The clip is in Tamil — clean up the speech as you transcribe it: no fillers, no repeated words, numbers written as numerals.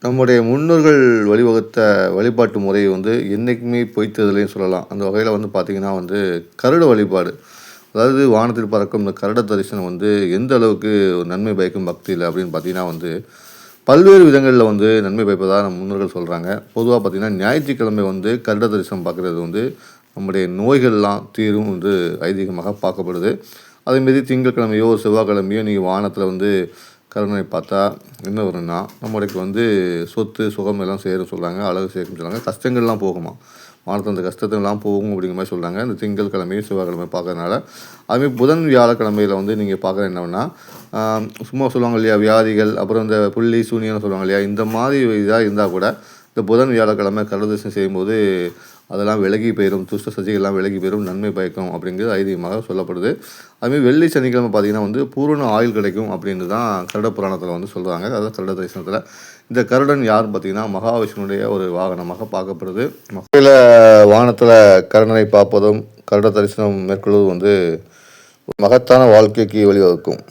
நம்முடைய முன்னோர்கள் வழிவகுத்த வழிபாட்டு முறை வந்து என்றைக்குமே பொய்த்ததில்லைன்னு சொல்லலாம். அந்த வகையில வந்து பார்த்தீங்கன்னா வந்து கருட வழிபாடு. அதாவது வானத்தில் பறக்கும் இந்த கருட தரிசனம் வந்து எந்த அளவுக்கு ஒரு நன்மை பயக்கும் பக்தியில அப்படின்னு பார்த்தீங்கன்னா வந்து, பல்வேறு விதங்கள்ல வந்து நன்மை பயப்பதா நம் முன்னோர்கள் சொல்றாங்க. பொதுவா பார்த்தீங்கன்னா, ஞாயிற்றுக்கிழமை வந்து கருட தரிசனம் பார்க்குறது வந்து நம்முடைய நோய்கள்லாம் தீரும் என்று ஐதீகமாக பார்க்கப்படுது. அதேமாரி திங்கட்கிழமையோ, செவ்வாய்க்கிழமையோ நீங்க வானத்தில வந்து கருடனை பார்த்தா என்ன வரும்னா, நம்மளுக்கு வந்து சொத்து, சுகம் எல்லாம் சேரும்னு சொல்றாங்க. அழகு சேர்க்கும்னு சொல்றாங்க. கஷ்டங்கள்லாம் போகுமாம். வானத்தில அந்த கஷ்டத்தெல்லாம் போகும் அப்படிங்கிற மாரி சொல்றாங்க. இந்த திங்கட்கிழமையும், செவ்வாய்க்கிழமையும் பார்க்கறதுனால. அதுமாரி புதன், வியாழக்கிழமையில வந்து நீங்க பார்க்குறது என்னன்னா, ஆ சும்மா சொல்லுவாங்க இல்லையா? வியாதிகள், அப்புறம் இந்த புள்ளி, சூனியம்னு சொல்லுவாங்க இல்லையா? இந்த மாரி இதா இருந்தா கூட, இந்த புதன், வியாழக்கிழமை கருட தரிசனம் செய்யும்போது அதெல்லாம் விலகி போயிரும். துஷ்ட சக்திகள்லாம் விலகி போயிரும். நன்மை பயக்கும் அப்படிங்கிறது ஐதீகமாக சொல்லப்படுது. அதுமாரி வெள்ளி, சனிக்கிழமை பார்த்தீங்கன்னா வந்து பூரண ஆயுள் கிடைக்கும் அப்படின்னு தான் கருட புராணத்தில வந்து சொல்றாங்க. அதாவது கருட தரிசனத்தில. இந்த கருடன் யாருன்னு பார்த்தீங்கன்னா, மகாவிஷ்ணுவுடைய ஒரு வாகனமாக பார்க்கப்படுது. மகையில வானத்தில கருடனை பார்ப்பதும், கருட தரிசனம் மேற்கொள்வதும் வந்து ஒரு மகத்தான வாழ்க்கைக்கு வழிவகுக்கும்.